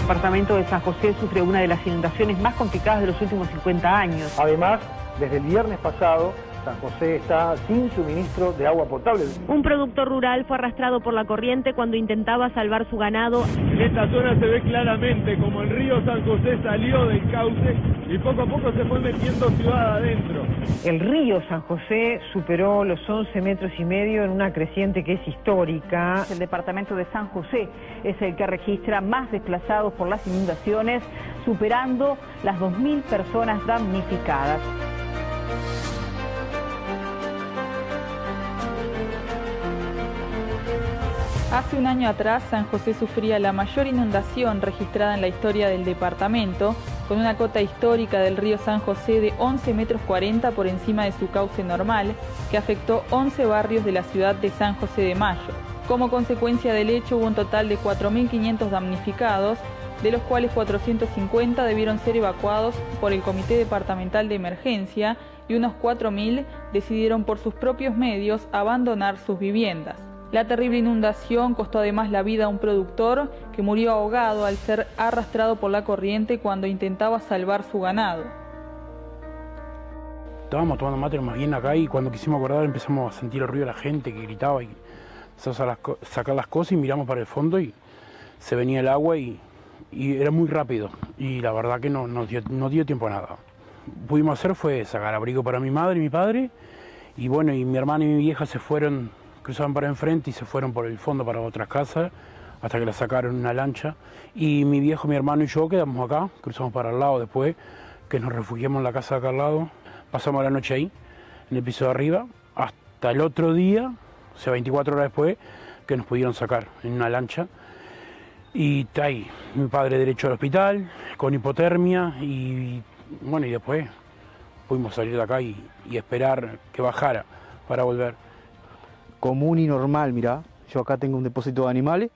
departamento de San José sufre una de las inundaciones más complicadas de los últimos 50 años. Además, desde el viernes pasado, San José está sin suministro de agua potable. Un productor rural fue arrastrado por la corriente cuando intentaba salvar su ganado. En esta zona se ve claramente como el río San José salió del cauce y poco a poco se fue metiendo ciudad adentro. El río San José superó los 11,5 metros en una creciente que es histórica. El departamento de San José es el que registra más desplazados por las inundaciones, superando las 2.000 personas damnificadas. Hace un año atrás, San José sufría la mayor inundación registrada en la historia del departamento, con una cota histórica del río San José de 11,40 metros por encima de su cauce normal, que afectó 11 barrios de la ciudad de San José de Mayo. Como consecuencia del hecho, hubo un total de 4.500 damnificados, de los cuales 450 debieron ser evacuados por el Comité Departamental de Emergencia y unos 4.000 decidieron por sus propios medios abandonar sus viviendas. La terrible inundación costó además la vida a un productor que murió ahogado al ser arrastrado por la corriente cuando intentaba salvar su ganado. Estábamos tomando mate más bien acá y cuando quisimos acordar empezamos a sentir el ruido de la gente que gritaba y empezamos a sacar las cosas y miramos para el fondo y se venía el agua y era muy rápido y la verdad que no dio tiempo a nada. Lo que pudimos hacer fue sacar abrigo para mi madre y mi padre y bueno, y mi hermana y mi vieja cruzaban para enfrente y se fueron por el fondo para otras casas hasta que la sacaron en una lancha y mi viejo, mi hermano y yo quedamos acá, cruzamos para el lado después que nos refugiamos en la casa de acá al lado, pasamos la noche ahí, en el piso de arriba, hasta el otro día, o sea 24 horas después, que nos pudieron sacar en una lancha y está ahí, mi padre derecho al hospital, con hipotermia y bueno, y después pudimos salir de acá y esperar que bajara para volver. Común y normal, mirá, yo acá tengo un depósito de animales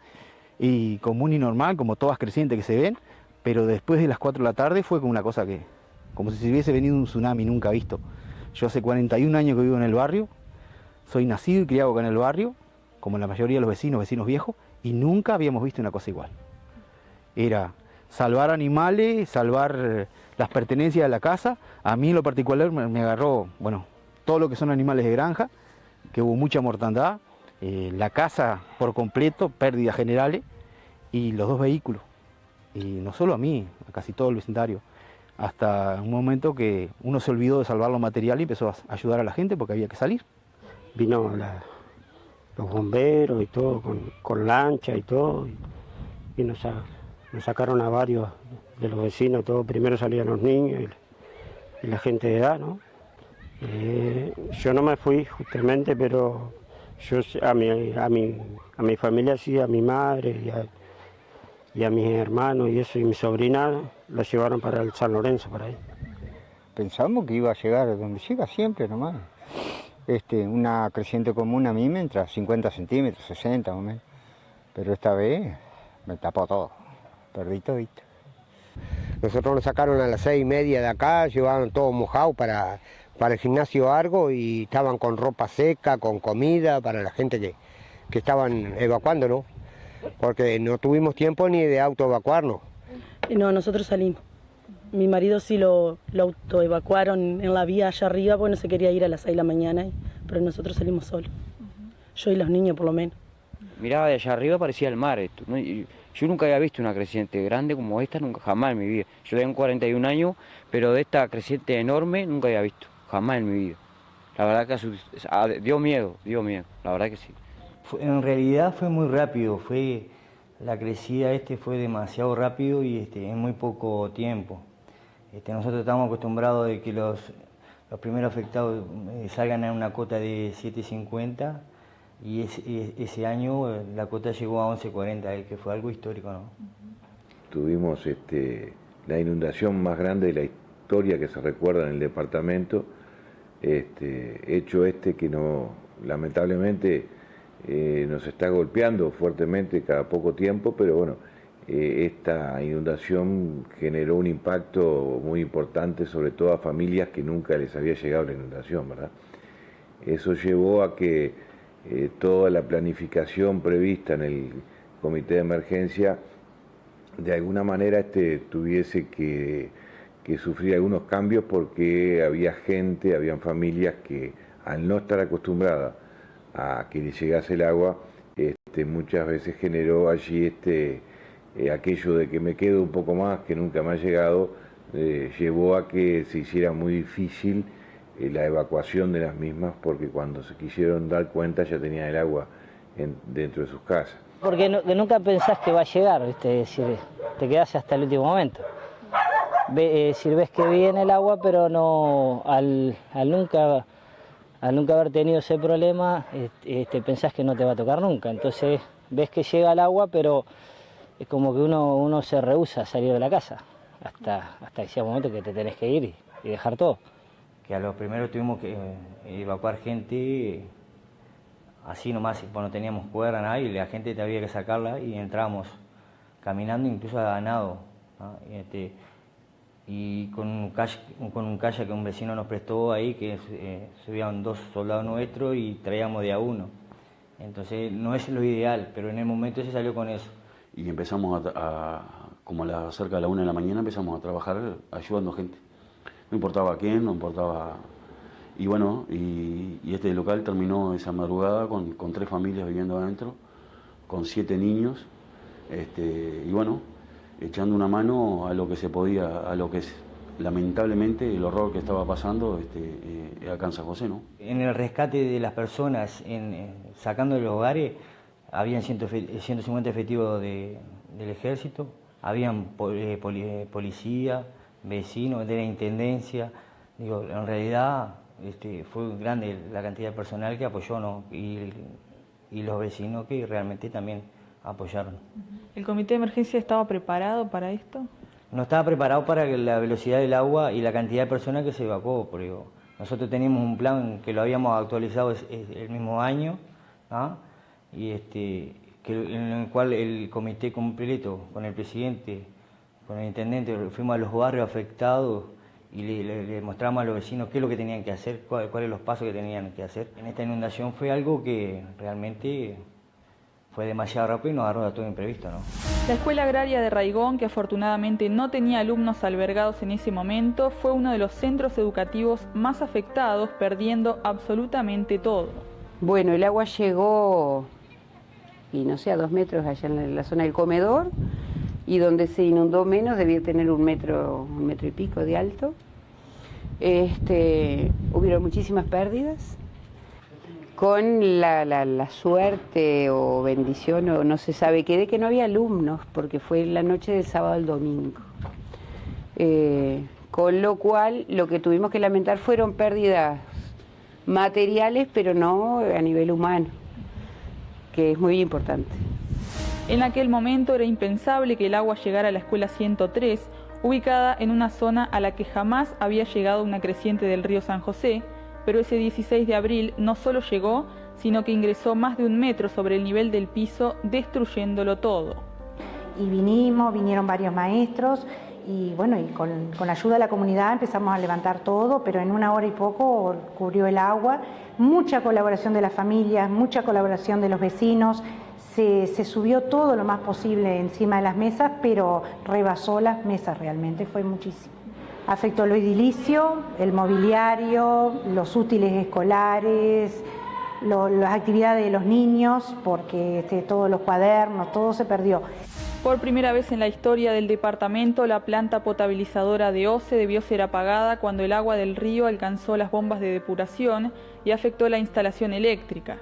y común y normal, como todas crecientes que se ven, pero después de las 4 de la tarde fue como una cosa que, como si se hubiese venido un tsunami nunca visto. Yo hace 41 años que vivo en el barrio, soy nacido y criado acá en el barrio, como la mayoría de los vecinos viejos, y nunca habíamos visto una cosa igual. Era salvar animales, salvar las pertenencias de la casa. A mí en lo particular me agarró, bueno, todo lo que son animales de granja, que hubo mucha mortandad, la casa por completo, pérdidas generales, y los 2 vehículos. Y no solo a mí, a casi todo el vecindario. Hasta un momento que uno se olvidó de salvar los materiales y empezó a ayudar a la gente porque había que salir. Vino los bomberos y todo, con lancha y todo, y nos sacaron a varios de los vecinos, todo. Primero salían los niños y la gente de edad, ¿no? Yo no me fui justamente, pero yo a mi familia sí, a mi madre y a mis hermanos y eso, y mi sobrina la llevaron para el San Lorenzo, por ahí. Pensamos que iba a llegar donde llega siempre nomás. Una creciente común a mí me entra 50 centímetros, 60 o menos, pero esta vez me tapó todo, perdí todito. Nosotros nos sacaron a las 6:30 de acá, llevaban todo mojado para el gimnasio Argo y estaban con ropa seca, con comida para la gente que estaban evacuando, ¿no? Porque no tuvimos tiempo ni de autoevacuarnos. No, nosotros salimos. Mi marido sí lo autoevacuaron en la vía allá arriba, porque no se quería ir a las 6 de la mañana, pero nosotros salimos solos. Yo y los niños por lo menos. Miraba de allá arriba, parecía el mar esto, ¿no? Yo nunca había visto una creciente grande como esta, nunca, jamás en mi vida. Yo tengo 41 años, pero de esta creciente enorme nunca había visto, jamás en mi vida. La verdad que dio miedo, la verdad que sí. En realidad fue muy rápido, la crecida fue demasiado rápido y en muy poco tiempo. Nosotros estamos acostumbrados de que los primeros afectados salgan a una cota de 7,50 y ese año la cota llegó a 11,40, que fue algo histórico, ¿no? Tuvimos la inundación más grande de la historia que se recuerda en el departamento, hecho que no, lamentablemente nos está golpeando fuertemente cada poco tiempo, pero bueno, esta inundación generó un impacto muy importante, sobre todo a familias que nunca les había llegado la inundación, ¿verdad? Eso llevó a que toda la planificación prevista en el comité de emergencia de alguna manera tuviese que sufrir algunos cambios, porque había gente, habían familias que al no estar acostumbradas a que le llegase el agua, muchas veces generó allí aquello de que me quedo un poco más, que nunca me ha llegado, llevó a que se hiciera muy difícil la evacuación de las mismas, porque cuando se quisieron dar cuenta ya tenían el agua dentro de sus casas. Porque nunca pensás que va a llegar, ¿viste? Es decir, te quedás hasta el último momento. Ves que viene el agua, pero no, al nunca haber tenido ese problema, pensás que no te va a tocar nunca. Entonces ves que llega el agua, pero es como que uno se rehúsa a salir de la casa, hasta ese momento que te tenés que ir y dejar todo. Que a lo primero tuvimos que evacuar gente así nomás, no teníamos cuerda, nada, y la gente había que sacarla y entramos caminando, incluso a nado, ¿no? Y con un kayak que un vecino nos prestó ahí, que subían 2 soldados nuestros y traíamos de a uno. Entonces no es lo ideal, pero en el momento se salió con eso. Y empezamos como cerca de la 1 de la mañana, empezamos a trabajar ayudando gente. No importaba a quién, no importaba. Y bueno, y este local terminó esa madrugada con 3 familias viviendo adentro, con 7 niños, y bueno, echando una mano a lo que se podía, a lo que es lamentablemente el horror que estaba pasando acá en San José, ¿no? En el rescate de las personas, sacando de los hogares, habían 150 efectivos del ejército, habían policía, vecinos de la intendencia. Digo, en realidad fue grande la cantidad de personal que apoyó, ¿no? Y los vecinos que realmente también apoyaron. ¿El comité de emergencia estaba preparado para esto? No estaba preparado para la velocidad del agua y la cantidad de personas que se evacuó, porque nosotros teníamos un plan que lo habíamos actualizado el mismo año, ¿ah? Y en el cual el comité completo, con el presidente, con el intendente, fuimos a los barrios afectados y le mostramos a los vecinos qué es lo que tenían que hacer, cuáles los pasos que tenían que hacer. En esta inundación fue algo que realmente fue demasiado rápido y nos agarró a todo imprevisto, ¿no? La Escuela Agraria de Raigón, que afortunadamente no tenía alumnos albergados en ese momento, fue uno de los centros educativos más afectados, perdiendo absolutamente todo. Bueno, el agua llegó, y no sé, a 2 metros allá en la zona del comedor, y donde se inundó menos debía tener 1 metro y pico de alto. Hubieron muchísimas pérdidas. Con la suerte o bendición, o no se sabe qué, de que no había alumnos, porque fue la noche del sábado al domingo. Con lo cual, lo que tuvimos que lamentar fueron pérdidas materiales, pero no a nivel humano, que es muy importante. En aquel momento era impensable que el agua llegara a la escuela 103, ubicada en una zona a la que jamás había llegado una creciente del río San José, pero ese 16 de abril no solo llegó, sino que ingresó más de 1 metro sobre el nivel del piso, destruyéndolo todo. Y vinieron varios maestros, y bueno, y con la ayuda de la comunidad empezamos a levantar todo, pero en 1 hora y poco cubrió el agua. Mucha colaboración de las familias, mucha colaboración de los vecinos. Se subió todo lo más posible encima de las mesas, pero rebasó las mesas realmente, fue muchísimo. Afectó lo edilicio, el mobiliario, los útiles escolares, las actividades de los niños, porque todos los cuadernos, todo se perdió. Por primera vez en la historia del departamento, la planta potabilizadora de OCE debió ser apagada cuando el agua del río alcanzó las bombas de depuración y afectó la instalación eléctrica.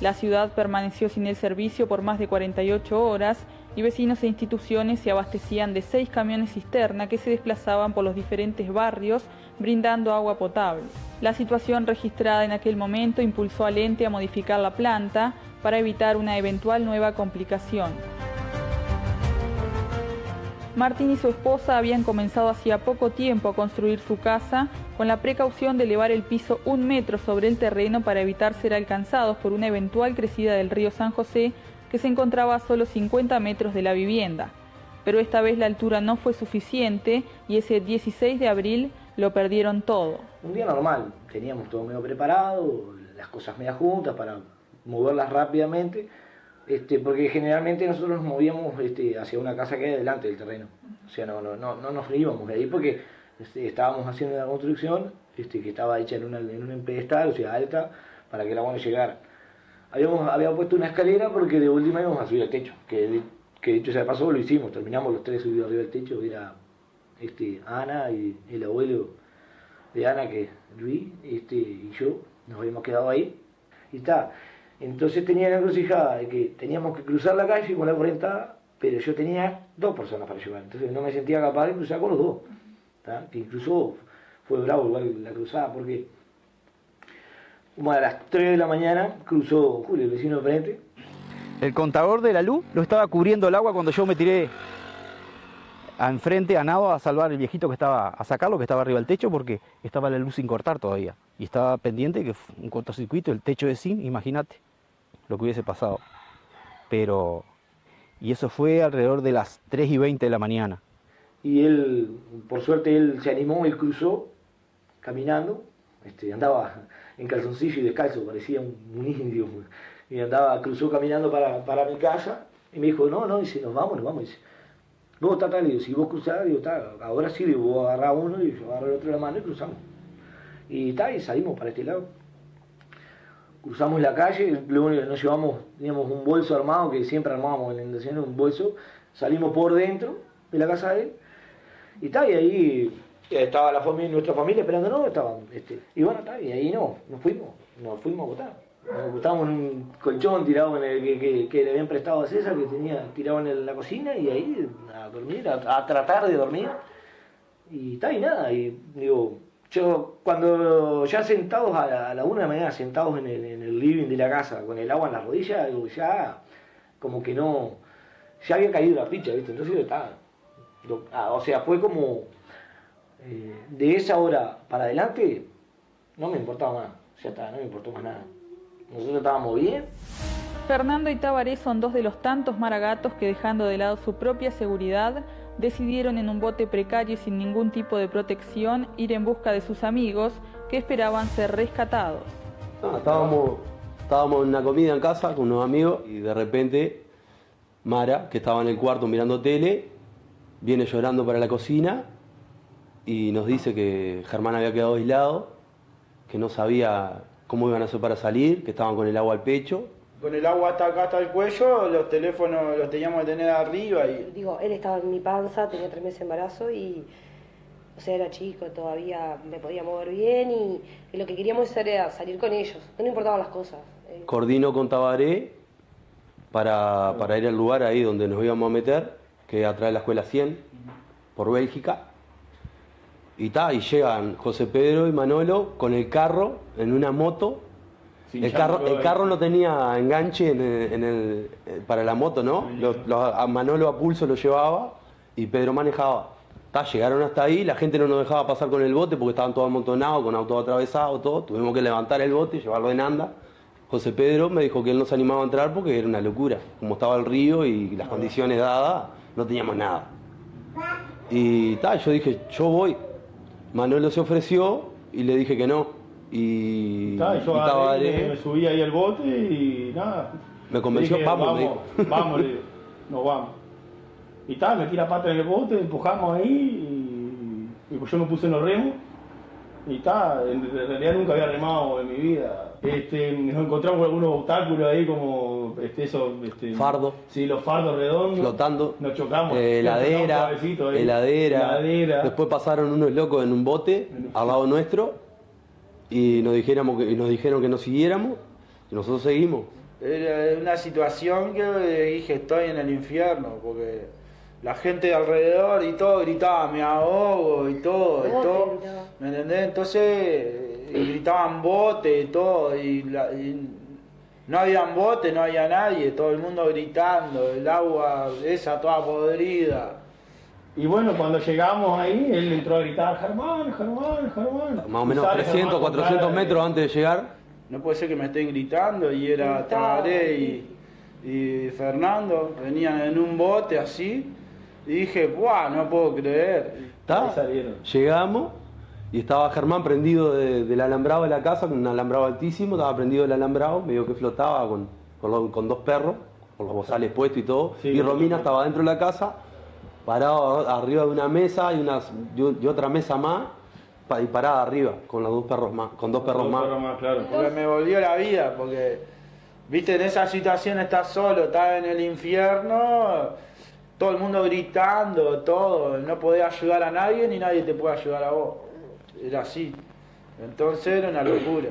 La ciudad permaneció sin el servicio por más de 48 horas y vecinos e instituciones se abastecían de 6 camiones cisterna que se desplazaban por los diferentes barrios brindando agua potable. La situación registrada en aquel momento impulsó al ente a modificar la planta para evitar una eventual nueva complicación. Martín y su esposa habían comenzado hacía poco tiempo a construir su casa con la precaución de elevar el piso 1 metro sobre el terreno para evitar ser alcanzados por una eventual crecida del río San José que se encontraba a solo 50 metros de la vivienda. Pero esta vez la altura no fue suficiente y ese 16 de abril lo perdieron todo. Un día normal, teníamos todo medio preparado, las cosas medio juntas para moverlas rápidamente, porque generalmente nosotros nos movíamos hacia una casa que hay delante del terreno. O sea, no nos íbamos de ahí porque estábamos haciendo una construcción que estaba hecha en un pedestal, o sea, alta, para que el agua no llegara. Habíamos puesto una escalera porque de última íbamos a subir al techo, que de hecho se pasó, lo hicimos, terminamos los tres subidos arriba del techo, era Ana y el abuelo de Ana, que Luis, y yo, nos habíamos quedado ahí, y está. Entonces tenía la encrucijada de que teníamos que cruzar la calle con la correntada, pero yo tenía 2 personas para llevar, entonces no me sentía capaz de cruzar con los 2, ¿tá? Que incluso fue bravo igual la cruzada, porque como a las 3 de la mañana cruzó Julio, el vecino de frente. El contador de la luz lo estaba cubriendo el agua cuando yo me tiré enfrente a nado a salvar el viejito que estaba, a sacarlo, que estaba arriba del techo, porque estaba la luz sin cortar todavía. Y estaba pendiente que fue un cortocircuito, el techo de zinc, imagínate lo que hubiese pasado. Y eso fue alrededor de las 3:20 de la mañana. Y él, por suerte, él se animó, él cruzó caminando, andaba en calzoncillo y descalzo, parecía un indio, y cruzó caminando para mi casa, y me dijo, no, dice, nos vamos, dice, vos tal, digo, si vos cruzás, digo, ahora sí, digo, vos agarrás uno y yo agarro el otro de la mano y cruzamos. Y salimos para este lado. Cruzamos la calle, luego nos llevamos, teníamos un bolso armado, que siempre armábamos en la inundación, un bolso, salimos por dentro de la casa de él, y ahí estaba nuestra familia esperándonos, y bueno, y ahí nos fuimos a votar. Nos acostamos en un colchón tirado que le habían prestado a César, que tenía tirado en la cocina, y ahí a dormir, a tratar de dormir, y nada, y digo, yo cuando ya sentados a la 1 de la mañana, sentados en el living de la casa, con el agua en las rodillas, digo, ya como que no, ya había caído la ficha, ¿viste? Entonces o sea, fue como, de esa hora para adelante, no me importaba más, ya está, no me importó más nada. Nosotros estábamos bien. Fernando y Tabaré son 2 de los tantos maragatos que, dejando de lado su propia seguridad, decidieron en un bote precario y sin ningún tipo de protección ir en busca de sus amigos que esperaban ser rescatados. Estábamos en una comida en casa con unos amigos y de repente Mara, que estaba en el cuarto mirando tele, viene llorando para la cocina y nos dice que Germán había quedado aislado, que no sabía cómo iban a hacer para salir, que estaban con el agua al pecho. Con el agua hasta acá, hasta el cuello, los teléfonos los teníamos que tener arriba. Digo, él estaba en mi panza, tenía 3 meses de embarazo y, o sea, era chico, todavía me podía mover bien y lo que queríamos era salir con ellos, no nos importaban las cosas. Coordino con Tabaré para ir al lugar ahí donde nos íbamos a meter, que es atrás de la escuela 100, por Bélgica. Y llegan José Pedro y Manolo con el carro en una moto. El carro no tenía enganche para la moto, ¿no? A Manolo a pulso lo llevaba y Pedro manejaba. Llegaron hasta ahí, la gente no nos dejaba pasar con el bote porque estaban todos amontonados, con autos atravesados, todo. Tuvimos que levantar el bote y llevarlo en anda. José Pedro me dijo que él no se animaba a entrar porque era una locura. Como estaba el río y las condiciones dadas, no teníamos nada. Y yo dije, yo voy. Manolo se ofreció y le dije que no. Y me subí ahí al bote y nada. Me convenció, dije, vamos, le digo, nos vamos. Y metí la pata en el bote, empujamos ahí y pues yo me puse en los remos. Y en realidad nunca había remado en mi vida. Nos encontramos con algunos obstáculos ahí como fardo. Sí, los fardos redondos. Flotando. Nos chocamos. Heladera. Después pasaron unos locos en un bote al lado nuestro y nos dijeron que nos siguiéramos y nosotros seguimos. Era una situación que dije, estoy en el infierno, porque la gente de alrededor y todo gritaba, me ahogo y todo, ¿me entendés? Entonces gritaban bote y todo, y no habían bote, no había nadie, todo el mundo gritando, el agua esa toda podrida. Y bueno, cuando llegamos ahí, él entró a gritar, Germán. Más o menos 300, 400 metros antes de llegar. No puede ser que me estén gritando, y era Tabaré y Fernando, venían en un bote así, y dije, ¡buah! No puedo creer. Llegamos y estaba Germán prendido del alambrado de la casa, con un alambrado altísimo, estaba prendido del alambrado, medio que flotaba con 2 perros, con los bozales puestos y todo, Sí, y Romina estaba dentro de la casa, parado arriba de una mesa y otra mesa más, y parada arriba, con los dos perros más, con dos perros más. Claro. Porque me volvió la vida, porque, viste, en esa situación estás solo, estás en el infierno, todo el mundo gritando, todo, no podés ayudar a nadie ni nadie te puede ayudar a vos. Era así. Entonces era una locura,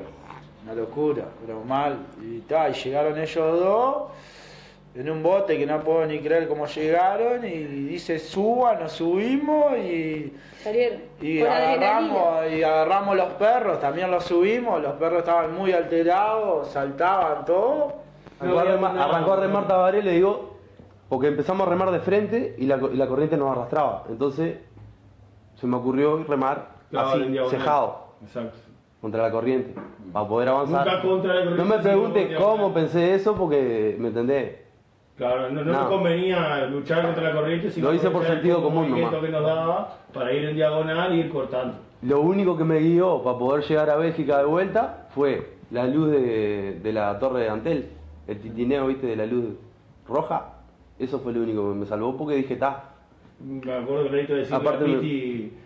pero mal. Y llegaron ellos dos en un bote que no puedo ni creer cómo llegaron, y dice suban, nos subimos y Salieron. y agarramos los perros, también los subimos, los perros estaban muy alterados, saltaban todo. Arrancó a remar Tabaré, le digo, porque empezamos a remar de frente y la corriente nos arrastraba. Entonces se me ocurrió remar así, cejado. Exacto. Contra la corriente, para poder avanzar. Nunca contra la corriente. No me pregunte cómo pensé eso, porque, ¿me entendés? Claro, no me convenía luchar contra la corriente, sino lo hice por sentido común nomás. nomás. Que nos daba para ir en diagonal y ir cortando. Lo único que me guió para poder llegar a Bélgica de vuelta fue la luz de la torre de Antel, el titineo, viste, de la luz roja. Eso fue lo único que me salvó, porque dije, Me acuerdo que Renito decía aparte a Piti,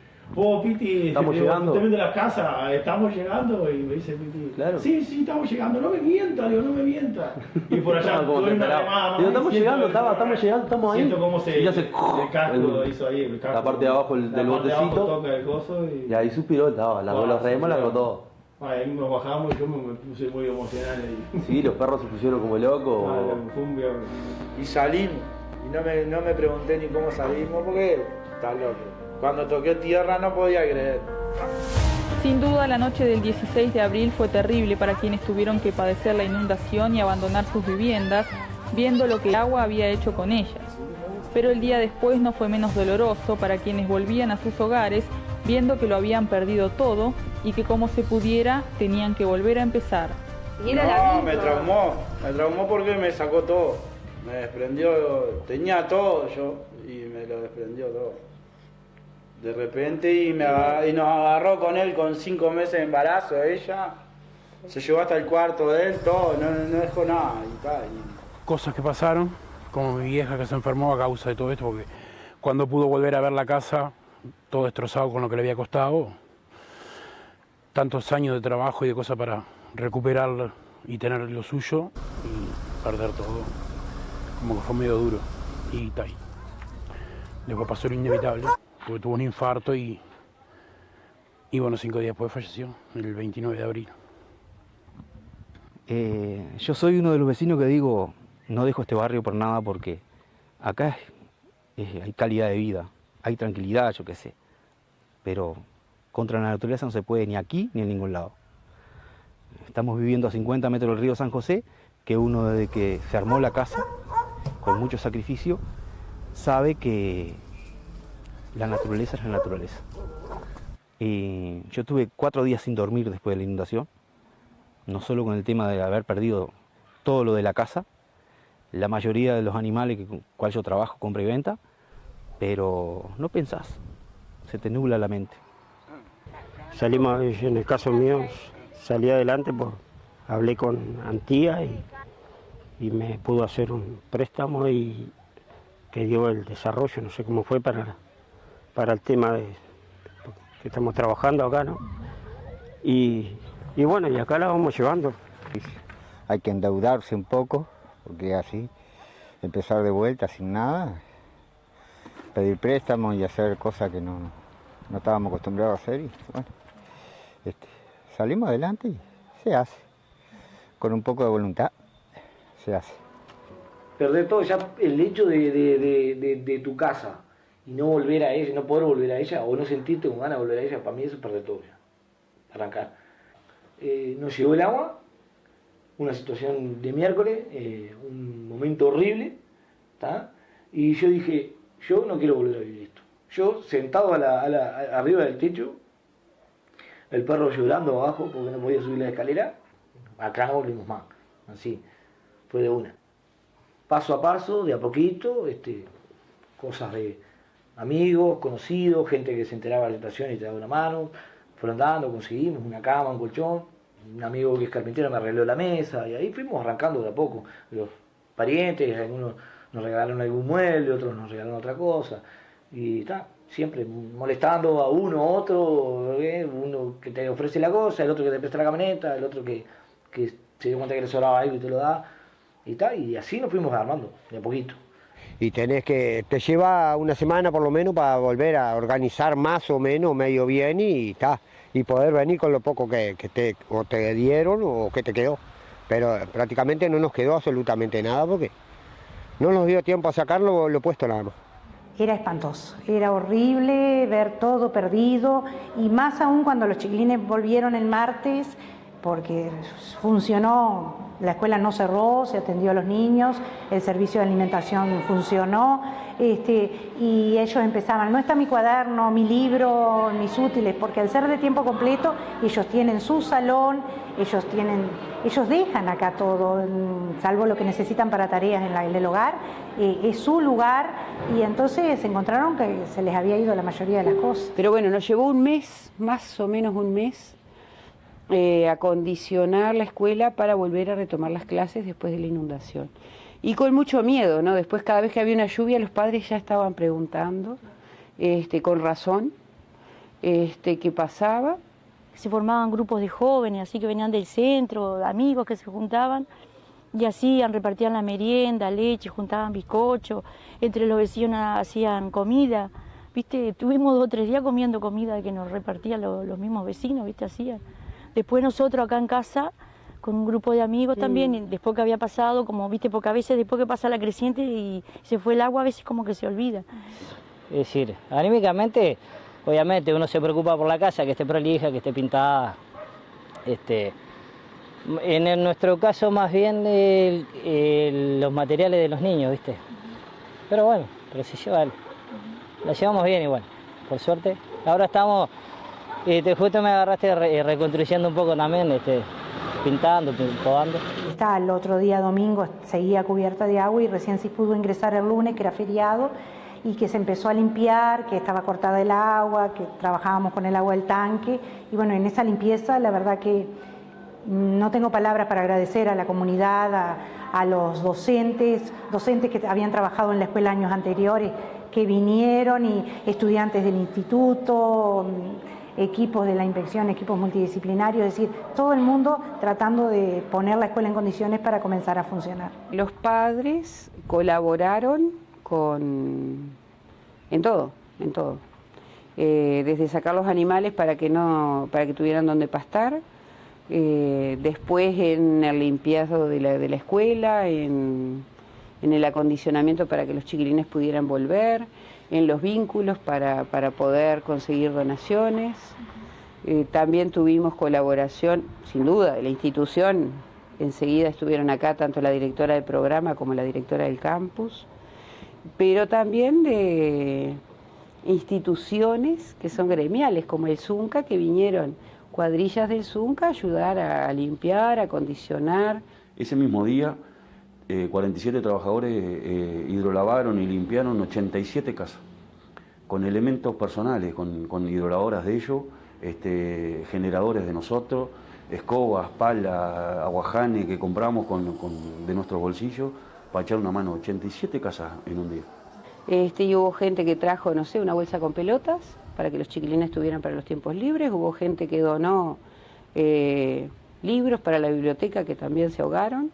Piti, estamos llegando. Usted vende la casa, estamos llegando, y me dice Piti, claro. Sí, estamos llegando, no me mienta, digo, no me mienta. Y por allá, Como tuve te una esperaba. remada, Digo, estamos llegando, estamos ahí. Siento cómo Y ya se el casco hizo ahí, el casco. la parte de abajo del La parte de abajo botecito. toca el coso y Y ahí suspiró, largó los remos, largó todo. ahí nos bajamos y yo me puse muy emocional ahí. Sí, los perros se pusieron como locos. Fue un viaje. Y salimos, y no me pregunté ni cómo salimos, porque está loco. Cuando toqué tierra no podía creer. Sin duda, la noche del 16 de abril fue terrible para quienes tuvieron que padecer la inundación y abandonar sus viviendas, viendo lo que el agua había hecho con ellas. Pero el día después no fue menos doloroso para quienes volvían a sus hogares, viendo que lo habían perdido todo y que como se pudiera, tenían que volver a empezar. No, me traumó porque me sacó todo. Me desprendió, tenía todo yo y me lo desprendió todo. De repente y nos agarró con él con 5 meses de embarazo, ella se llevó hasta el cuarto de él, todo, no dejó nada y tal. Cosas que pasaron, como mi vieja que se enfermó a causa de todo esto, porque cuando pudo volver a ver la casa, todo destrozado con lo que le había costado, tantos años de trabajo y de cosas para recuperar y tener lo suyo y perder todo, como que fue medio duro y tal. Después pasó lo inevitable, porque tuvo un infarto y bueno, 5 días después falleció, el 29 de abril. Yo soy uno de los vecinos que digo, no dejo este barrio por nada, porque acá hay calidad de vida, hay tranquilidad, yo qué sé, pero contra la naturaleza no se puede ni aquí ni en ningún lado. Estamos viviendo a 50 metros del río San José, que uno desde que se armó la casa, con mucho sacrificio, sabe que la naturaleza es la naturaleza. Yo tuve 4 días sin dormir después de la inundación, no solo con el tema de haber perdido todo lo de la casa, la mayoría de los animales con los cuales yo trabajo, compra y venta, pero no pensás, se te nubla la mente. Salimos, en el caso mío, salí adelante, hablé con Antía y me pudo hacer un préstamo y que dio el desarrollo, no sé cómo fue para el tema que estamos trabajando acá, ¿no? Y bueno, y acá la vamos llevando. Hay que endeudarse un poco, porque así, empezar de vuelta sin nada, pedir préstamos y hacer cosas que no estábamos acostumbrados a hacer, y bueno, salimos adelante y se hace, con un poco de voluntad, se hace. Perder todo, ya el hecho de tu casa y no volver a ella, no poder volver a ella, o no sentirte con ganas de volver a ella, para mí eso es perder todo ya, arrancar. Nos llegó el agua, una situación de miércoles, un momento horrible, ¿tá? Y yo dije, yo no quiero volver a vivir esto. Yo sentado arriba del techo, el perro llorando abajo porque no podía subir la escalera, acá no volvimos más, así, fue de una. Paso a paso, de a poquito, cosas de amigos, conocidos, gente que se enteraba de la situación y te daba una mano, fueron dando, conseguimos una cama, un colchón, un amigo que es carpintero me arregló la mesa, y ahí fuimos arrancando de a poco. parientes, algunos nos regalaron algún mueble, otros nos regalaron otra cosa. Y está, siempre molestando a uno u otro, uno que te ofrece la cosa, el otro que te presta la camioneta, el otro que se dio cuenta que le sobraba algo y te lo da. Y así nos fuimos armando, de a poquito. Y te lleva una semana por lo menos para volver a organizar más o menos, medio bien y poder venir con lo poco que te dieron o que te quedó. Pero prácticamente no nos quedó absolutamente nada porque no nos dio tiempo a sacarlo lo puesto nada más. Era espantoso, era horrible ver todo perdido y más aún cuando los chiquilines volvieron el martes porque funcionó, la escuela no cerró, se atendió a los niños, el servicio de alimentación funcionó y ellos empezaban, no está mi cuaderno, mi libro, mis útiles, porque al ser de tiempo completo ellos tienen su salón, ellos dejan acá todo, salvo lo que necesitan para tareas en el hogar, es su lugar y entonces se encontraron que se les había ido la mayoría de las cosas. Pero bueno, nos llevó un mes, más o menos un mes, acondicionar la escuela para volver a retomar las clases después de la inundación. Y con mucho miedo, ¿no? Después cada vez que había una lluvia los padres ya estaban preguntando, con razón, qué pasaba. Se formaban grupos de jóvenes, así que venían del centro, amigos que se juntaban y hacían, repartían la merienda, leche, juntaban bizcocho, entre los vecinos hacían comida, ¿viste? Tuvimos 2 o 3 días comiendo comida que nos repartían los mismos vecinos, ¿viste? Hacían. Después nosotros acá en casa, con un grupo de amigos también, y después que había pasado, como viste, porque a veces después que pasa la creciente y se fue el agua, a veces como que se olvida. Es decir, anímicamente, obviamente uno se preocupa por la casa, que esté prolija, que esté pintada. En nuestro caso más bien los materiales de los niños, ¿viste? Pero bueno, se lleva, la llevamos bien igual, por suerte. Ahora estamos... justo me agarraste reconstruyendo un poco también, pintando, podando. El otro día domingo seguía cubierta de agua y recién se pudo ingresar el lunes, que era feriado, y que se empezó a limpiar, que estaba cortada el agua, que trabajábamos con el agua del tanque. Y bueno, en esa limpieza la verdad que no tengo palabras para agradecer a la comunidad, a los docentes que habían trabajado en la escuela años anteriores, que vinieron, y estudiantes del instituto, equipos de la inspección, equipos multidisciplinarios, es decir, todo el mundo tratando de poner la escuela en condiciones para comenzar a funcionar. Los padres colaboraron en todo. Desde sacar los animales para que tuvieran donde pastar, después en el limpiado de la escuela, en el acondicionamiento para que los chiquilines pudieran volver, en los vínculos para poder conseguir donaciones. También tuvimos colaboración, sin duda, de la institución. Enseguida estuvieron acá tanto la directora del programa como la directora del campus, pero también de instituciones que son gremiales, como el Zunca, que vinieron cuadrillas del Zunca a ayudar a limpiar, a acondicionar. Ese mismo día 47 trabajadores hidrolavaron y limpiaron 87 casas, con elementos personales, con hidrolavadoras de ellos, generadores de nosotros, escobas, pala, aguajane que compramos de nuestros bolsillos para echar una mano. 87 casas en un día. Y hubo gente que trajo, no sé, una bolsa con pelotas para que los chiquilines tuvieran para los tiempos libres. Hubo gente que donó libros para la biblioteca, que también se ahogaron.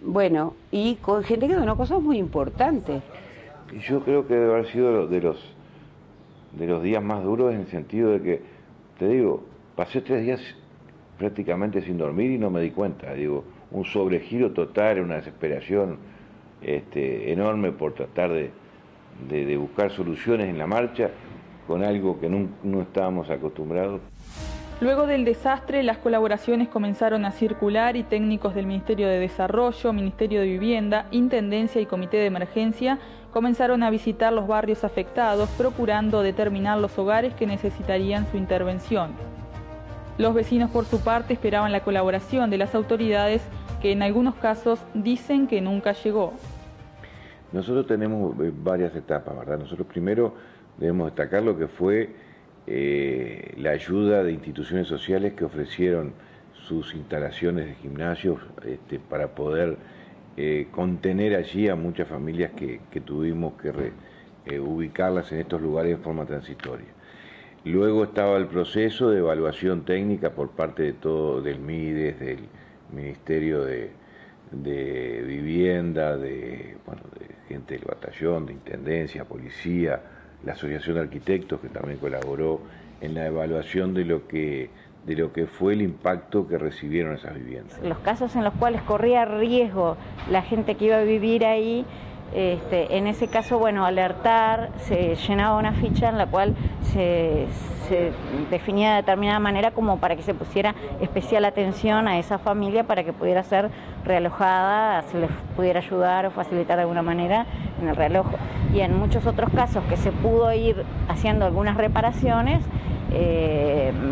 Bueno, y con gente que donó cosas muy importantes. Yo creo que debe haber sido de los días más duros, en el sentido de que, te digo, pasé 3 días prácticamente sin dormir y no me di cuenta. Digo, un sobregiro total, una desesperación enorme por tratar de buscar soluciones en la marcha con algo que no estábamos acostumbrados. Luego del desastre, las colaboraciones comenzaron a circular y técnicos del Ministerio de Desarrollo, Ministerio de Vivienda, Intendencia y Comité de Emergencia comenzaron a visitar los barrios afectados, procurando determinar los hogares que necesitarían su intervención. Los vecinos, por su parte, esperaban la colaboración de las autoridades, que en algunos casos dicen que nunca llegó. Nosotros tenemos varias etapas, ¿verdad? Nosotros primero debemos destacar lo que fue la ayuda de instituciones sociales que ofrecieron sus instalaciones de gimnasios para poder contener allí a muchas familias que tuvimos que ubicarlas en estos lugares en forma transitoria. Luego estaba el proceso de evaluación técnica por parte de todo, del MIDES, del Ministerio de Vivienda, de gente del batallón, de Intendencia, Policía, la Asociación de Arquitectos, que también colaboró en la evaluación de lo que fue el impacto que recibieron esas viviendas. Los casos en los cuales corría riesgo la gente que iba a vivir ahí, en ese caso, bueno, alertar, se llenaba una ficha en la cual se definía de determinada manera como para que se pusiera especial atención a esa familia para que pudiera ser realojada, se les pudiera ayudar o facilitar de alguna manera en el realojo. Y en muchos otros casos que se pudo ir haciendo algunas reparaciones,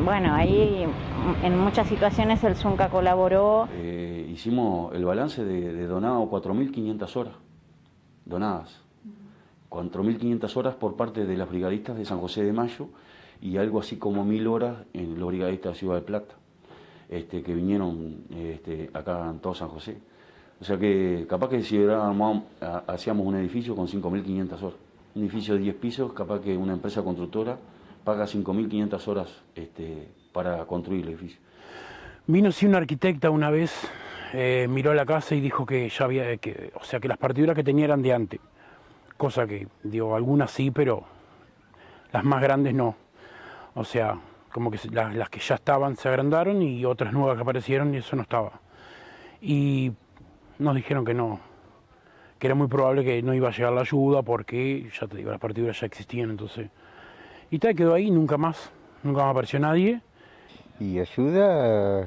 bueno, ahí en muchas situaciones el Zunca colaboró. Hicimos el balance de donado 4.500 horas donadas, 4.500 horas por parte de las brigadistas de San José de Mayo y algo así como 1.000 horas en los brigadistas de Ciudad de Plata, que vinieron acá en todo San José. O sea que capaz que si hacíamos un edificio con 5.500 horas, un edificio de 10 pisos, capaz que una empresa constructora paga 5.500 horas para construir el edificio. Vino sí una arquitecta una vez, miró la casa y dijo que ya había, o sea que las partiduras que tenía eran de antes, cosa que, digo, algunas sí, pero las más grandes no. O sea, como que las que ya estaban se agrandaron y otras nuevas que aparecieron y eso no estaba. Y nos dijeron que no, que era muy probable que no iba a llegar la ayuda porque, ya te digo, las partiduras ya existían, entonces... Y tal, quedó ahí, nunca más apareció nadie. Y ayuda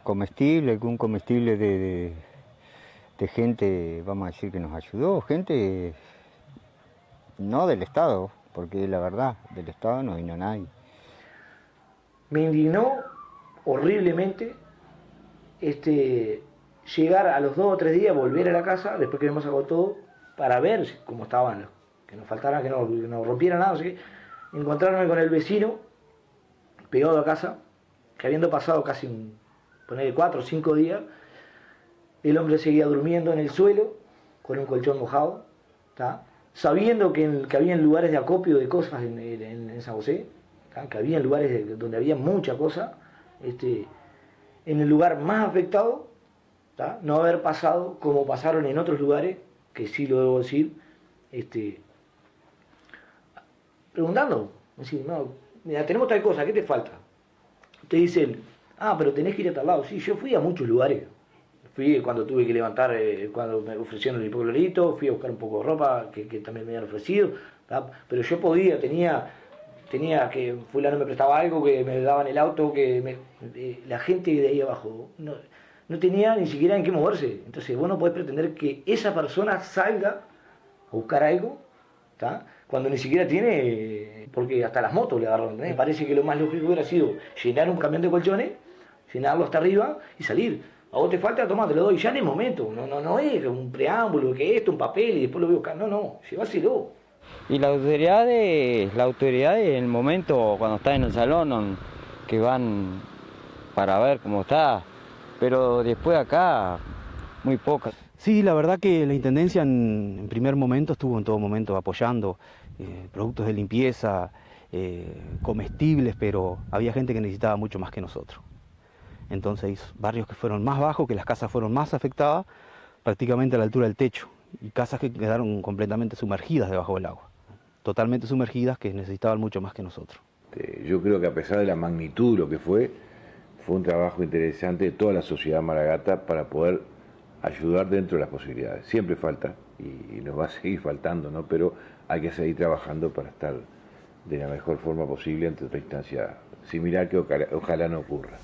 comestible, algún comestible de gente, vamos a decir que nos ayudó, gente no del Estado, porque la verdad, del Estado no vino nadie. Me indignó horriblemente llegar a los 2 o 3 días, volver a la casa, después que hemos sacado todo, para ver cómo estaban, que nos faltara, que no rompiera nada, no sé qué. Encontrarme con el vecino pegado a casa, que habiendo pasado casi 4 o 5 días, el hombre seguía durmiendo en el suelo con un colchón mojado, ¿tá? Sabiendo que había lugares de acopio de cosas en San José, ¿tá? Que había lugares donde había mucha cosa, en el lugar más afectado, ¿tá? No haber pasado como pasaron en otros lugares, que sí lo debo decir, preguntando, decir, no, mira, tenemos tal cosa, ¿qué te falta? Te dicen, pero tenés que ir a tal lado. Sí, yo fui a muchos lugares. Fui cuando tuve que levantar, cuando me ofrecieron el hipoclorito, fui a buscar un poco de ropa que también me habían ofrecido, ¿tá? Pero yo podía, tenía que fulano me prestaba algo, que me daban el auto, la gente de ahí abajo no tenía ni siquiera en qué moverse. Entonces vos no podés pretender que esa persona salga a buscar algo, ¿tá? Cuando ni siquiera tiene, porque hasta las motos le agarraron, ¿entendés? Parece que lo más lógico hubiera sido llenar un camión de colchones, llenarlo hasta arriba y salir. A vos te falta, tomá, te lo doy ya en el momento. No es un preámbulo, que esto, un papel y después lo voy a buscar. No, lleváselo. Y la autoridad en el momento cuando está en el salón, que van para ver cómo está, pero después acá, muy pocas. Sí, la verdad que la Intendencia en primer momento estuvo en todo momento apoyando productos de limpieza, comestibles, pero había gente que necesitaba mucho más que nosotros. Entonces, barrios que fueron más bajos, que las casas fueron más afectadas, prácticamente a la altura del techo, y casas que quedaron completamente sumergidas debajo del agua, totalmente sumergidas, que necesitaban mucho más que nosotros. Yo creo que a pesar de la magnitud de lo que fue un trabajo interesante de toda la sociedad maragata para poder ayudar dentro de las posibilidades. Siempre falta, y nos va a seguir faltando, ¿no? Pero hay que seguir trabajando para estar de la mejor forma posible ante otra instancia similar que ojalá no ocurra.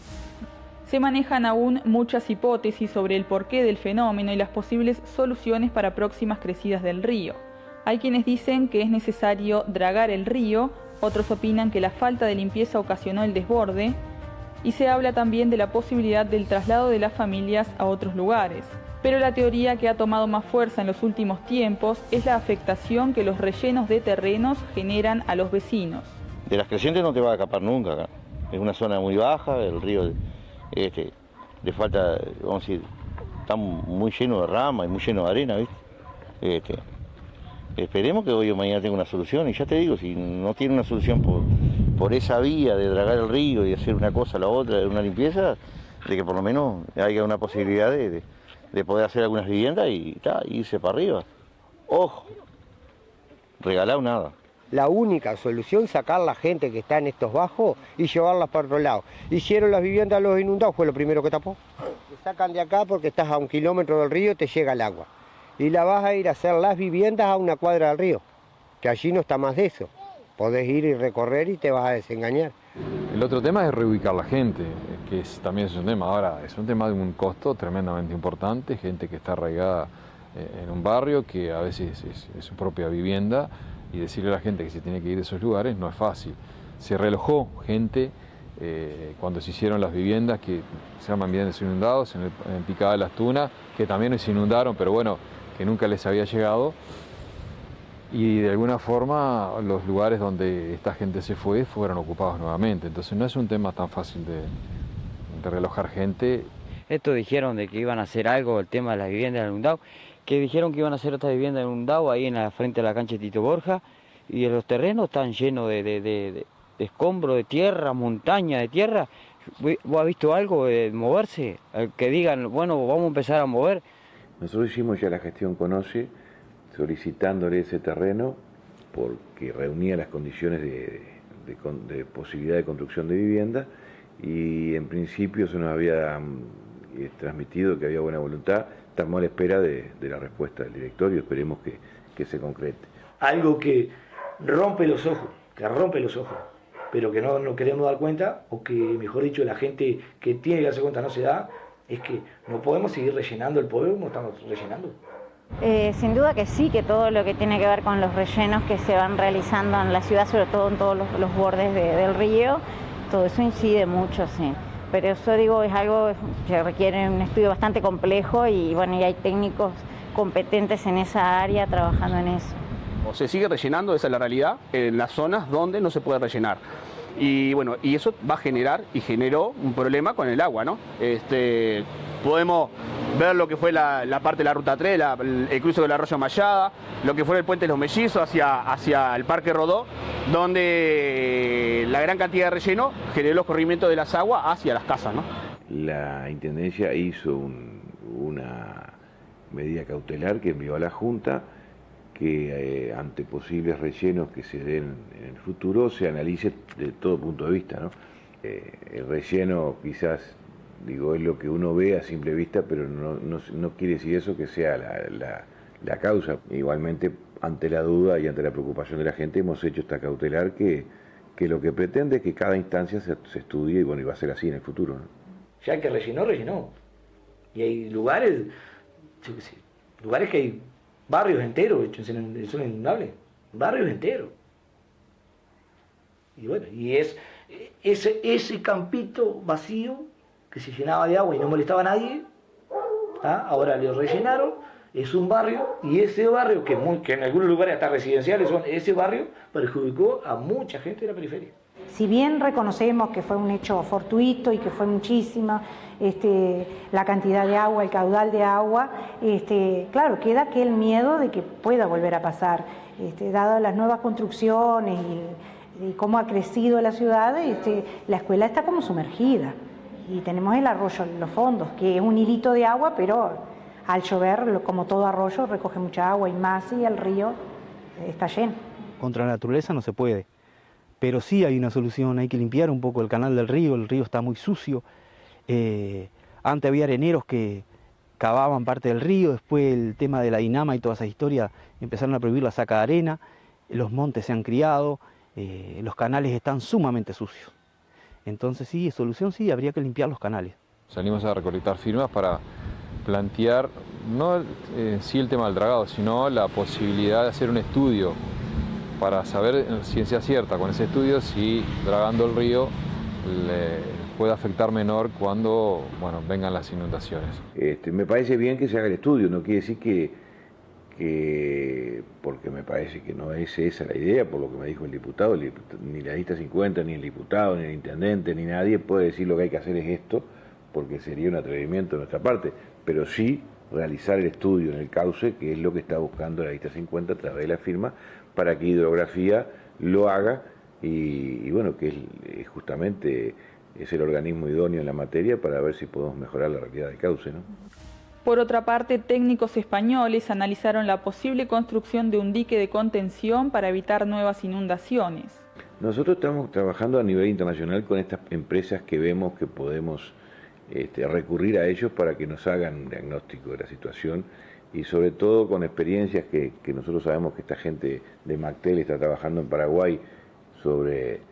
Se manejan aún muchas hipótesis sobre el porqué del fenómeno y las posibles soluciones para próximas crecidas del río. Hay quienes dicen que es necesario dragar el río, otros opinan que la falta de limpieza ocasionó el desborde, y se habla también de la posibilidad del traslado de las familias a otros lugares. Pero la teoría que ha tomado más fuerza en los últimos tiempos es la afectación que los rellenos de terrenos generan a los vecinos. De las crecientes no te va a escapar nunca acá. Es una zona muy baja, el río le falta, vamos a decir, está muy lleno de rama y muy lleno de arena, ¿viste? Esperemos que hoy o mañana tenga una solución, y ya te digo, si no tiene una solución por esa vía de dragar el río y hacer una cosa a la otra, de una limpieza, de que por lo menos haya una posibilidad de poder hacer algunas viviendas y irse para arriba. Ojo, regalado nada. La única solución es sacar la gente que está en estos bajos y llevarlas para otro lado. Hicieron las viviendas a los inundados, fue lo primero que tapó. Te sacan de acá porque estás a 1 kilómetro del río, te llega el agua. Y la vas a ir a hacer las viviendas a 1 cuadra del río, que allí no está más de eso. Podés ir y recorrer y te vas a desengañar. El otro tema es reubicar la gente, que también es un tema. Ahora, es un tema de un costo tremendamente importante, gente que está arraigada en un barrio, que a veces es su propia vivienda, y decirle a la gente que se tiene que ir de esos lugares no es fácil. Se relojó gente cuando se hicieron las viviendas, que se llaman viviendas inundados, en Picada de las Tunas, que también se inundaron, pero bueno, que nunca les había llegado. Y de alguna forma los lugares donde esta gente se fue fueron ocupados nuevamente. Entonces no es un tema tan fácil de relojar gente. Estos dijeron de que iban a hacer algo, el tema de las viviendas inundadas, que dijeron que iban a hacer otra vivienda inundada ahí en la frente de la cancha de Tito Borja, y los terrenos están llenos de escombros, de tierra, montaña de tierra. ¿Vos has visto algo de moverse? Que digan, bueno, vamos a empezar a mover. Nosotros hicimos ya la gestión con OCE, solicitándole ese terreno porque reunía las condiciones de posibilidad de construcción de vivienda, y en principio se nos había transmitido que había buena voluntad. Estamos a la espera de la respuesta del directorio, esperemos que se concrete. Algo que rompe los ojos, pero que no queremos dar cuenta, o que mejor dicho la gente que tiene que darse cuenta no se da, es que no podemos seguir rellenando el pueblo como estamos rellenando. Sin duda que sí, que todo lo que tiene que ver con los rellenos que se van realizando en la ciudad, sobre todo en todos los bordes del río, todo eso incide mucho, sí. Pero eso, digo, es algo que requiere un estudio bastante complejo, y bueno, y hay técnicos competentes en esa área trabajando en eso. Se sigue rellenando, esa es la realidad, en las zonas donde no se puede rellenar. Y bueno, y eso va a generar y generó un problema con el agua, ¿no? Podemos ver lo que fue la parte de la Ruta 3, el cruce del Arroyo Mayada, lo que fue el Puente de los Mellizos hacia el Parque Rodó, donde la gran cantidad de relleno generó los corrimientos de las aguas hacia las casas, ¿no? La Intendencia hizo una medida cautelar que envió a la Junta, que ante posibles rellenos que se den en el futuro se analice de todo punto de vista, ¿no? El relleno quizás, digo, es lo que uno ve a simple vista, pero no quiere decir eso que sea la causa. Igualmente, ante la duda y ante la preocupación de la gente, hemos hecho esta cautelar que lo que pretende es que cada instancia se estudie, y bueno, y va a ser así en el futuro, ¿no? Ya el que rellenó. Y hay lugares, yo qué sé, lugares que hay barrios enteros hechos en zona inundable, barrios enteros. Y bueno, y es ese campito vacío que se llenaba de agua y no molestaba a nadie, ahora lo rellenaron, es un barrio, y ese barrio, que en algunos lugares hasta residenciales son, ese barrio perjudicó a mucha gente de la periferia. Si bien reconocemos que fue un hecho fortuito y que fue muchísima la cantidad de agua, el caudal de agua, claro, queda aquel miedo de que pueda volver a pasar, dadas las nuevas construcciones y cómo ha crecido la ciudad, la escuela está como sumergida, y tenemos el arroyo en los fondos, que es un hilito de agua, pero al llover, como todo arroyo, recoge mucha agua y más, y el río está lleno. Contra la naturaleza no se puede. Pero sí hay una solución, hay que limpiar un poco el canal del río, el río está muy sucio. Antes había areneros que cavaban parte del río, después el tema de la dinama y toda esa historia, empezaron a prohibir la saca de arena, los montes se han criado, los canales están sumamente sucios. Entonces sí, solución sí, habría que limpiar los canales. Salimos a recolectar firmas para plantear, no sí el tema del dragado, sino la posibilidad de hacer un estudio para saber en ciencia cierta con ese estudio si dragando el río le puede afectar menor cuando vengan las inundaciones. Me parece bien que se haga el estudio, no quiere decir que porque me parece que no es esa la idea, por lo que me dijo el diputado, ni la lista 50, ni el diputado, ni el intendente, ni nadie puede decir lo que hay que hacer es esto, porque sería un atrevimiento de nuestra parte, pero sí realizar el estudio en el cauce, que es lo que está buscando la lista 50 a través de la firma, para que Hidrografía lo haga y bueno, que es justamente es el organismo idóneo en la materia para ver si podemos mejorar la realidad del cauce, ¿no? Por otra parte, técnicos españoles analizaron la posible construcción de un dique de contención para evitar nuevas inundaciones. Nosotros estamos trabajando a nivel internacional con estas empresas que vemos que podemos recurrir a ellos para que nos hagan un diagnóstico de la situación y sobre todo con experiencias que nosotros sabemos que esta gente de Mactel está trabajando en Paraguay sobre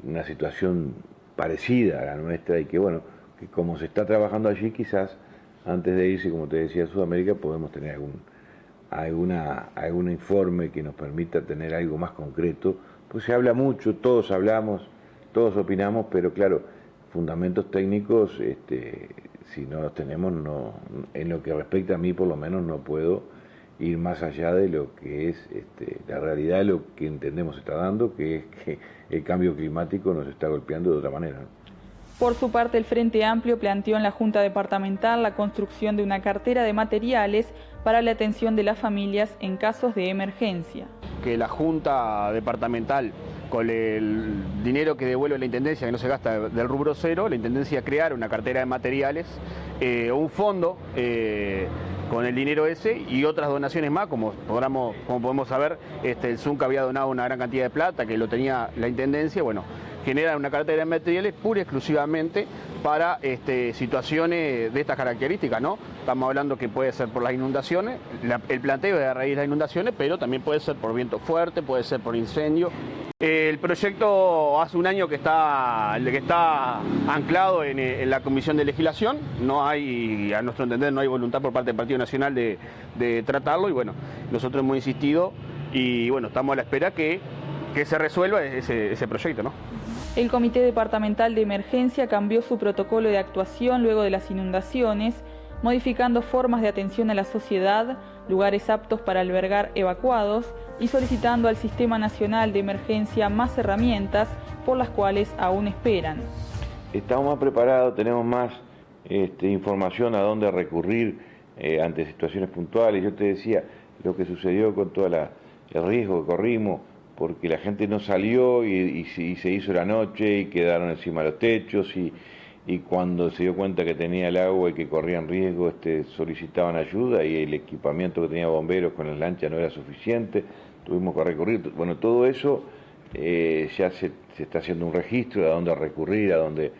una situación parecida a la nuestra y que bueno, que como se está trabajando allí quizás antes de irse, como te decía, a Sudamérica podemos tener algún informe que nos permita tener algo más concreto, pues se habla mucho, todos hablamos, todos opinamos, pero claro, fundamentos técnicos, si no los tenemos, no, en lo que respecta a mí por lo menos no puedo ir más allá de lo que es la realidad de lo que entendemos se está dando, que es que el cambio climático nos está golpeando de otra manera, ¿no? Por su parte, el Frente Amplio planteó en la Junta Departamental la construcción de una cartera de materiales para la atención de las familias en casos de emergencia. Que la Junta Departamental, con el dinero que devuelve la Intendencia, que no se gasta del rubro cero, la Intendencia crear una cartera de materiales, un fondo con el dinero ese y otras donaciones más, como podemos saber, el ZUNC había donado una gran cantidad de plata que lo tenía la Intendencia, bueno, generan una cartera de materiales pura y exclusivamente para situaciones de estas características, ¿no? Estamos hablando que puede ser por las inundaciones, el planteo es a raíz de las inundaciones, pero también puede ser por viento fuerte, puede ser por incendio. El proyecto hace un año que está anclado en la Comisión de Legislación, no hay, a nuestro entender, no hay voluntad por parte del Partido Nacional de tratarlo y bueno, nosotros hemos insistido y bueno, estamos a la espera que se resuelva ese proyecto, ¿no? El Comité Departamental de Emergencia cambió su protocolo de actuación luego de las inundaciones, modificando formas de atención a la sociedad, lugares aptos para albergar evacuados y solicitando al Sistema Nacional de Emergencia más herramientas por las cuales aún esperan. Estamos más preparados, tenemos más información a dónde recurrir ante situaciones puntuales. Yo te decía lo que sucedió con todo el riesgo que corrimos, porque la gente no salió y se hizo la noche y quedaron encima de los techos y cuando se dio cuenta que tenía el agua y que corrían riesgo solicitaban ayuda y el equipamiento que tenía bomberos con las lanchas no era suficiente, tuvimos que recurrir. Bueno, todo eso ya se está haciendo un registro de a dónde recurrir, a dónde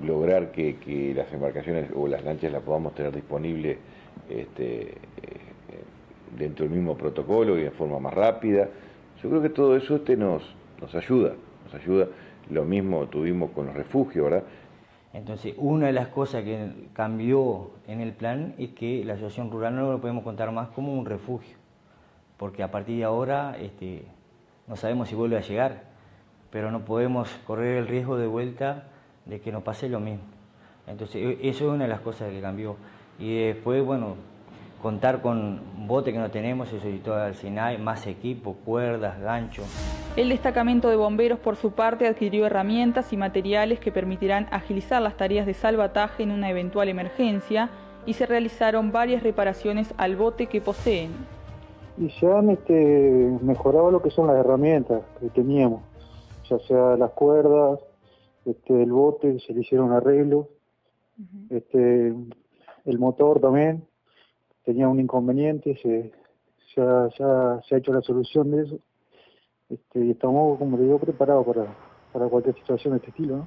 lograr que las embarcaciones o las lanchas las podamos tener disponibles dentro del mismo protocolo y de forma más rápida. Yo creo que todo eso nos ayuda. Lo mismo tuvimos con los refugios, ¿verdad? Entonces, una de las cosas que cambió en el plan es que la asociación rural no lo podemos contar más como un refugio, porque a partir de ahora no sabemos si vuelve a llegar, pero no podemos correr el riesgo de vuelta de que nos pase lo mismo. Entonces, eso es una de las cosas que cambió. Y después, bueno, contar con bote que no tenemos, eso y todo al SINAI, más equipo, cuerdas, ganchos. El destacamento de bomberos, por su parte, adquirió herramientas y materiales que permitirán agilizar las tareas de salvataje en una eventual emergencia y se realizaron varias reparaciones al bote que poseen. Y se han mejorado lo que son las herramientas que teníamos, ya sea las cuerdas, el bote, se le hicieron arreglos, el motor también tenía un inconveniente, se ha hecho la solución de eso, y estamos, como le digo, preparados para cualquier situación de este estilo, ¿no?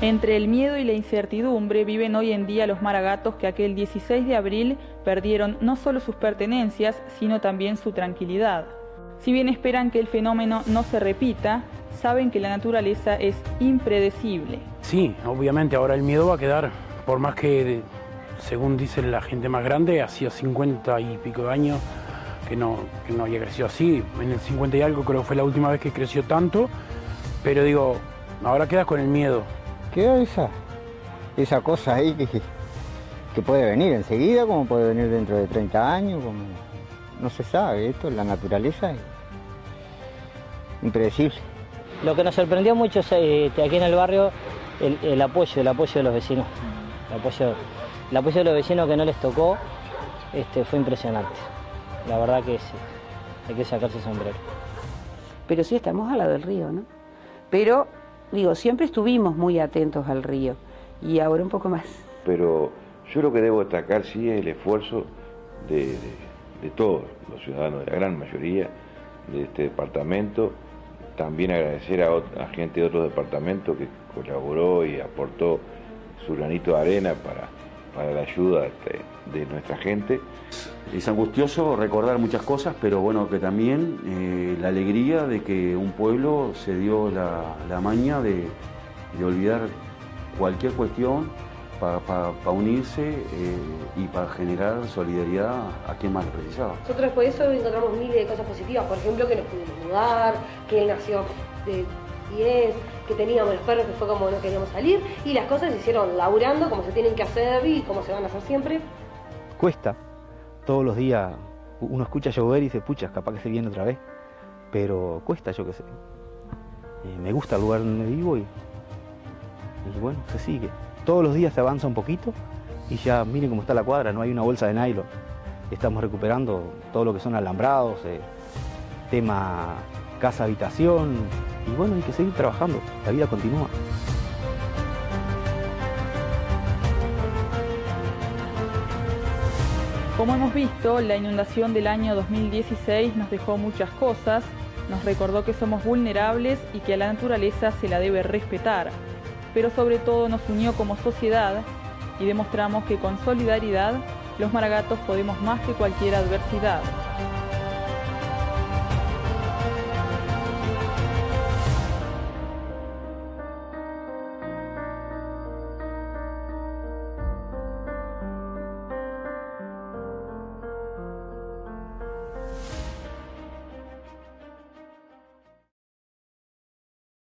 Entre el miedo y la incertidumbre viven hoy en día los maragatos que aquel 16 de abril perdieron no solo sus pertenencias, sino también su tranquilidad. Si bien esperan que el fenómeno no se repita, saben que la naturaleza es impredecible. Sí, obviamente ahora el miedo va a quedar, por más que, según dice la gente más grande, hacía 50 y pico de años que no había crecido así. En el 50 y algo creo que fue la última vez que creció tanto, pero digo, ahora quedas con el miedo. Queda esa cosa ahí que puede venir enseguida, como puede venir dentro de 30 años, como no se sabe, esto, la naturaleza es impredecible. Lo que nos sorprendió mucho aquí en el barrio el apoyo de los vecinos. El apoyo de los vecinos que no les tocó fue impresionante. La verdad que sí, hay que sacarse el sombrero. Pero sí estamos al lado del río, ¿no? Pero, digo, siempre estuvimos muy atentos al río y ahora un poco más. Pero yo lo que debo destacar sí es el esfuerzo de todos los ciudadanos, de la gran mayoría de este departamento. También agradecer a gente de otros departamentos que colaboró y aportó su granito de arena para la ayuda de nuestra gente. Es angustioso recordar muchas cosas, pero bueno, que también la alegría de que un pueblo se dio la maña de olvidar cualquier cuestión para unirse y para generar solidaridad a quien más lo precisaba. Nosotros por eso encontramos miles de cosas positivas, por ejemplo que nos pudimos mudar, que él nació de 10, que teníamos los perros que fue como no queríamos salir y las cosas se hicieron laburando como se tienen que hacer y como se van a hacer siempre. Cuesta, todos los días uno escucha llover y dice, pucha, capaz que se viene otra vez, pero cuesta, yo qué sé. Me gusta el lugar donde vivo y bueno, se sigue. Todos los días se avanza un poquito y ya miren cómo está la cuadra, no hay una bolsa de nylon. Estamos recuperando todo lo que son alambrados, tema casa-habitación y bueno, hay que seguir trabajando, la vida continúa. Como hemos visto, la inundación del año 2016 nos dejó muchas cosas, nos recordó que somos vulnerables y que a la naturaleza se la debe respetar, pero sobre todo nos unió como sociedad y demostramos que con solidaridad los maragatos podemos más que cualquier adversidad.